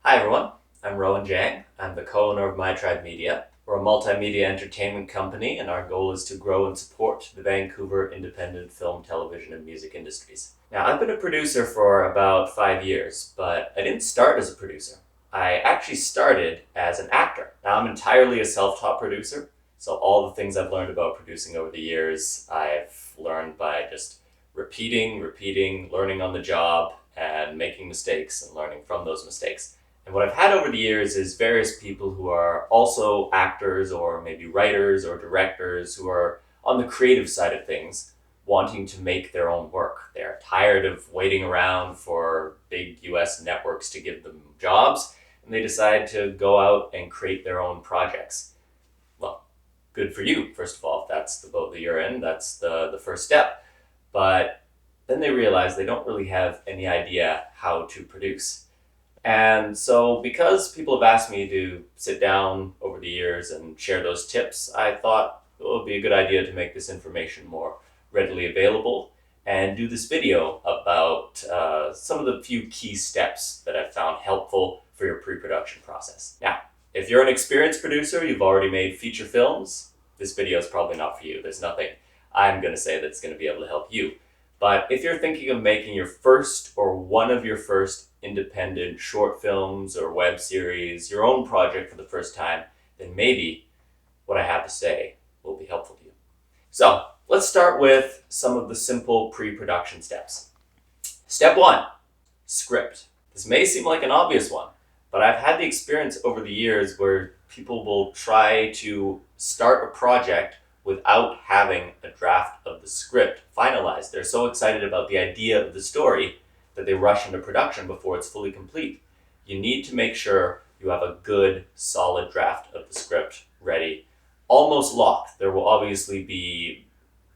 Hi everyone, I'm Rowan Jang. I'm the co-owner of MiTribe Media. We're a multimedia entertainment company and our goal is to grow and support the Vancouver independent film, television, and music industries. Now, I've been a producer for about 5 years, but I didn't start as a producer. I actually started as an actor. Now, I'm entirely a self-taught producer, so all the things I've learned about producing over the years, I've learned by just repeating, learning on the job, and making mistakes and learning from those mistakes. And what I've had over the years is various people who are also actors or maybe writers or directors who are on the creative side of things wanting to make their own work. They're tired of waiting around for big US networks to give them jobs, and they decide to go out and create their own projects. Well, good for you, first of all. If that's the boat that you're in, that's the first step. But then they realize they don't really have any idea how to produce. And so, because people have asked me to sit down over the years and share those tips, I thought it would be a good idea to make this information more readily available and do this video about some of the few key steps that I've found helpful for your pre-production process. Now, if you're an experienced producer, you've already made feature films, this video is probably not for you. There's nothing I'm going to say that's going to be able to help you. But if you're thinking of making your first or one of your first independent short films or web series, your own project for the first time, then maybe what I have to say will be helpful to you. So let's start with some of the simple pre-production steps. Step 1, script. This may seem like an obvious one, but I've had the experience over the years where people will try to start a project without having a draft of the script finalized. They're so excited about the idea of the story that they rush into production before it's fully complete. You need to make sure you have a good, solid draft of the script ready, almost locked. There will obviously be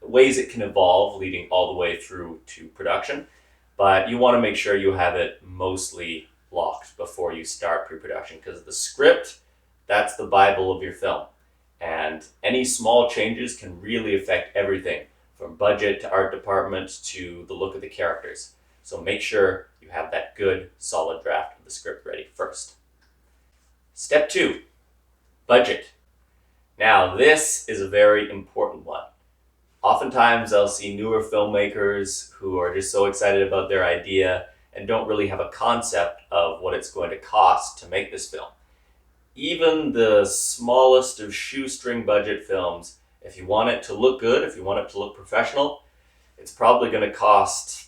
ways it can evolve leading all the way through to production, but you want to make sure you have it mostly locked before you start pre-production, because the script, that's the Bible of your film. And any small changes can really affect everything from budget to art department to the look of the characters. So make sure you have that good, solid draft of the script ready first. Step 2, budget. Now, this is a very important one. Oftentimes, I'll see newer filmmakers who are just so excited about their idea and don't really have a concept of what it's going to cost to make this film. Even the smallest of shoestring budget films, if you want it to look good, if you want it to look professional, it's probably going to cost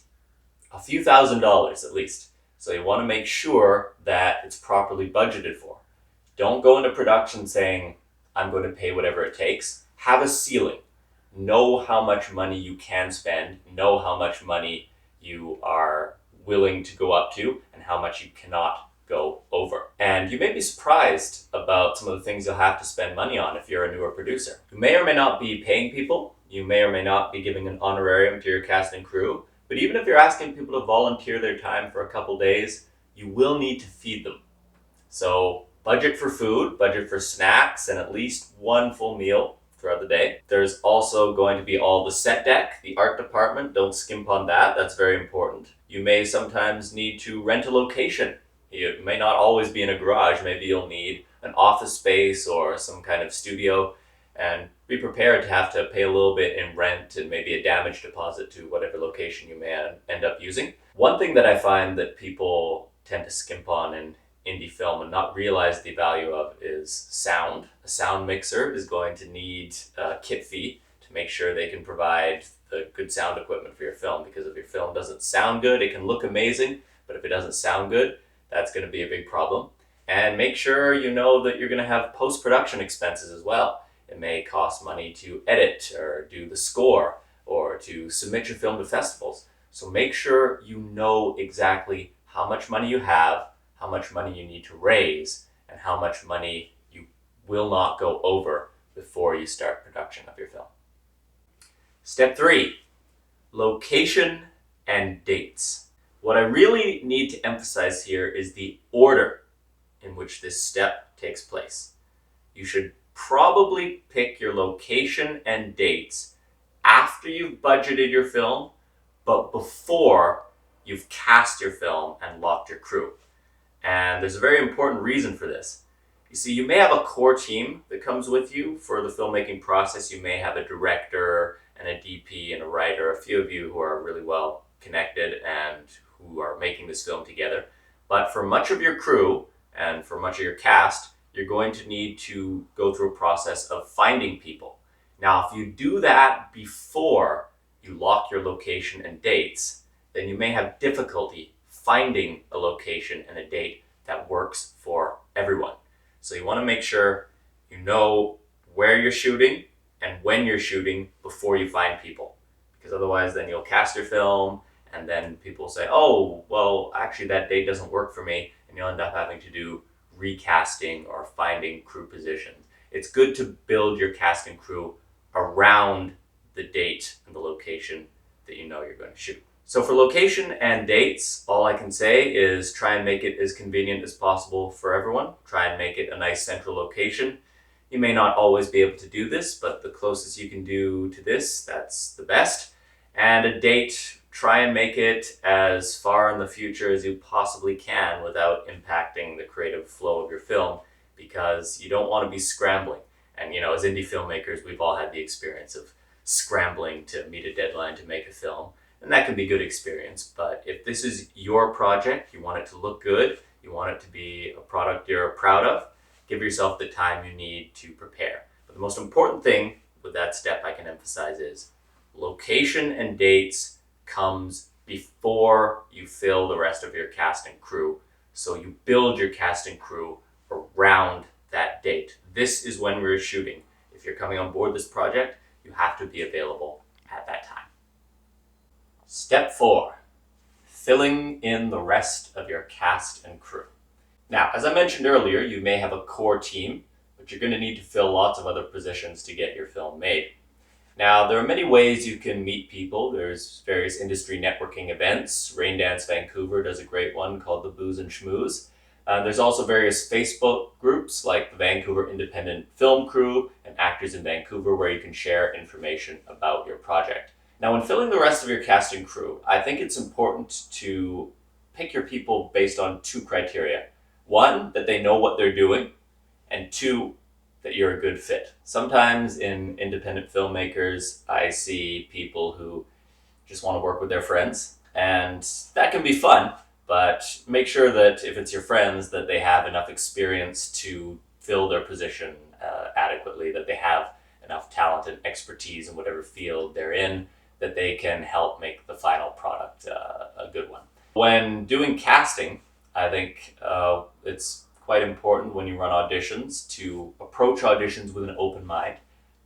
a few $1,000s at least. So you want to make sure that it's properly budgeted for. Don't go into production saying, I'm going to pay whatever it takes. Have a ceiling. Know how much money you can spend. Know how much money you are willing to go up to and how much you cannot go over. And you may be surprised about some of the things you'll have to spend money on if you're a newer producer. You may or may not be paying people. You may or may not be giving an honorarium to your cast and crew. But even if you're asking people to volunteer their time for a couple days, you will need to feed them. So budget for food, budget for snacks, and at least one full meal throughout the day. There's also going to be all the set deck, the art department. Don't skimp on that. That's very important. You may sometimes need to rent a location. It may not always be in a garage. Maybe you'll need an office space or some kind of studio, and be prepared to have to pay a little bit in rent and maybe a damage deposit to whatever location you may end up using. One thing that I find that people tend to skimp on in indie film and not realize the value of is sound. A sound mixer is going to need a kit fee to make sure they can provide the good sound equipment for your film, because if your film doesn't sound good, it can look amazing, but if it doesn't sound good, that's going to be a big problem. And make sure you know that you're going to have post-production expenses as well. It may cost money to edit or do the score or to submit your film to festivals. So make sure you know exactly how much money you have, how much money you need to raise, and how much money you will not go over before you start production of your film. Step 3, location and dates. What I really need to emphasize here is the order in which this step takes place. You should probably pick your location and dates after you've budgeted your film, but before you've cast your film and locked your crew. And there's a very important reason for this. You see, you may have a core team that comes with you for the filmmaking process. You may have a director and a DP and a writer, a few of you who are really well connected and who are making this film together. But for much of your crew and for much of your cast, you're going to need to go through a process of finding people. Now, if you do that before you lock your location and dates, then you may have difficulty finding a location and a date that works for everyone. So you want to make sure you know where you're shooting and when you're shooting before you find people. Because otherwise then you'll cast your film and then people say, oh, well, actually that date doesn't work for me, and you'll end up having to do recasting or finding crew positions. It's good to build your cast and crew around the date and the location that you know you're going to shoot. So for location and dates, all I can say is try and make it as convenient as possible for everyone. Try and make it a nice central location. You may not always be able to do this, but the closest you can do to this, that's the best. And a date, try and make it as far in the future as you possibly can without impacting the creative flow of your film, because you don't want to be scrambling. And as indie filmmakers, we've all had the experience of scrambling to meet a deadline to make a film. And that can be a good experience. But if this is your project, you want it to look good, you want it to be a product you're proud of, give yourself the time you need to prepare. But the most important thing with that step I can emphasize is location and dates comes before you fill the rest of your cast and crew. So you build your cast and crew around that date. This is when we're shooting. If you're coming on board this project, you have to be available at that time. Step 4, filling in the rest of your cast and crew. Now, as I mentioned earlier, you may have a core team, but you're going to need to fill lots of other positions to get your film made. Now, there are many ways you can meet people. There's various industry networking events. Raindance Vancouver does a great one called the Booze and Schmooze. There's also various Facebook groups like the Vancouver Independent Film Crew and Actors in Vancouver, where you can share information about your project. Now, when filling the rest of your cast and crew, I think it's important to pick your people based on 2 criteria. 1, that they know what they're doing, and 2, that you're a good fit. Sometimes in independent filmmakers, I see people who just want to work with their friends, and that can be fun, but make sure that if it's your friends, that they have enough experience to fill their position adequately, that they have enough talent and expertise in whatever field they're in, that they can help make the final product a good one. When doing casting, I think it's quite important when you run auditions to approach auditions with an open mind.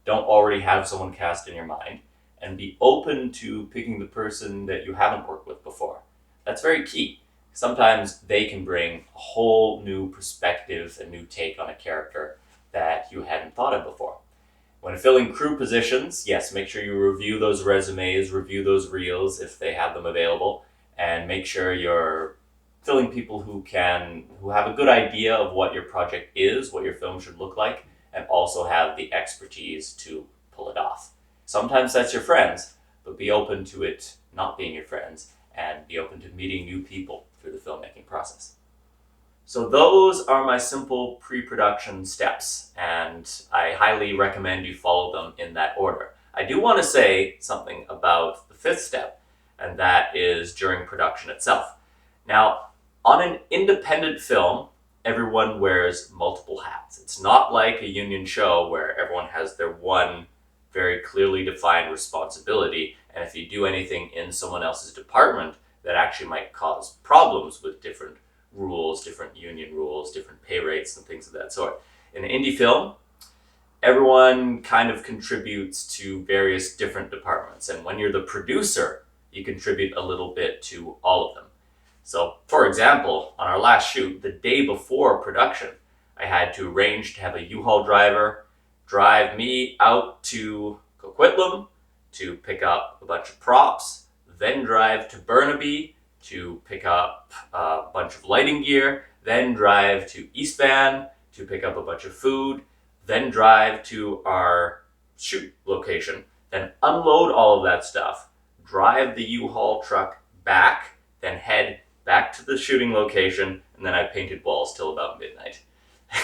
Don't already have someone cast in your mind, and be open to picking the person that you haven't worked with before. That's very key. Sometimes they can bring a whole new perspective, a new take on a character that you hadn't thought of before. When filling crew positions, yes, make sure you review those resumes, review those reels if they have them available, and make sure you're filling people who have a good idea of what your project is, what your film should look like, and also have the expertise to pull it off. Sometimes that's your friends, but be open to it not being your friends, and be open to meeting new people through the filmmaking process. So those are my simple pre-production steps, and I highly recommend you follow them in that order. I do want to say something about the 5th step, and that is during production itself. Now, on an independent film, everyone wears multiple hats. It's not like a union show where everyone has their one very clearly defined responsibility, and if you do anything in someone else's department, that actually might cause problems with different rules, different union rules, different pay rates, and things of that sort. In an indie film, everyone kind of contributes to various different departments, and when you're the producer, you contribute a little bit to all of them. So, for example, on our last shoot, the day before production, I had to arrange to have a U-Haul driver drive me out to Coquitlam to pick up a bunch of props, then drive to Burnaby to pick up a bunch of lighting gear, then drive to East Van to pick up a bunch of food, then drive to our shoot location, then unload all of that stuff, drive the U-Haul truck back, then head back to the shooting location and then I painted walls till about midnight.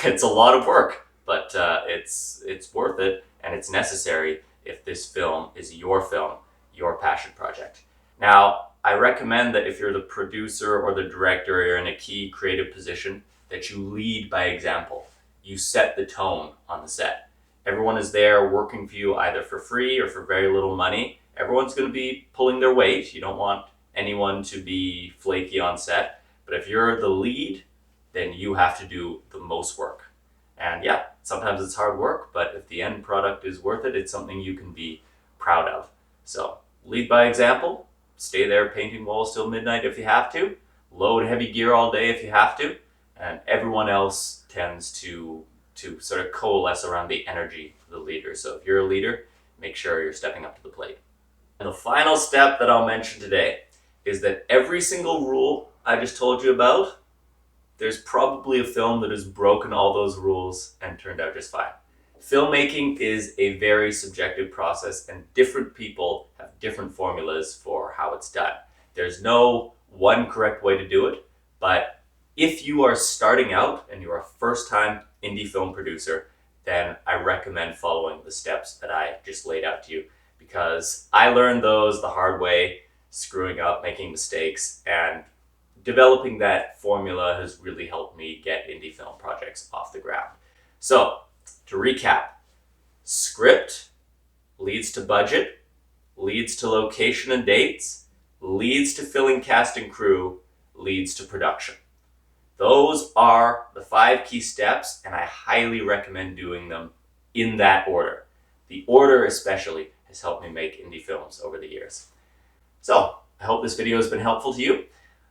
It's a lot of work, but it's worth it, and it's necessary if this film is your film, your passion project. Now, I recommend that if you're the producer or the director, or you're in a key creative position, that you lead by example. You set the tone on the set. Everyone is there working for you either for free or for very little money. Everyone's going to be pulling their weight. You don't want anyone to be flaky on set. But if you're the lead, then you have to do the most work. And yeah, sometimes it's hard work, but if the end product is worth it, it's something you can be proud of. So lead by example, stay there painting walls till midnight if you have to, load heavy gear all day if you have to, and everyone else tends to sort of coalesce around the energy of the leader. So if you're a leader, make sure you're stepping up to the plate. And the final step that I'll mention today is that every single rule I just told you about, there's probably a film that has broken all those rules and turned out just fine. Filmmaking is a very subjective process, and different people have different formulas for how it's done. There's no one correct way to do it, but if you are starting out and you're a first-time indie film producer, then I recommend following the steps that I just laid out to you, because I learned those the hard way, screwing up, making mistakes, and developing that formula has really helped me get indie film projects off the ground. So, to recap, script leads to budget, leads to location and dates, leads to filling cast and crew, leads to production. Those are the 5 key steps, and I highly recommend doing them in that order. The order especially has helped me make indie films over the years. So, I hope this video has been helpful to you.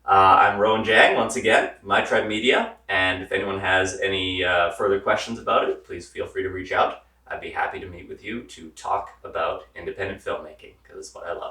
I'm Rowan Jang, once again, MiTribe Media, and if anyone has any further questions about it, please feel free to reach out. I'd be happy to meet with you to talk about independent filmmaking, because it's what I love.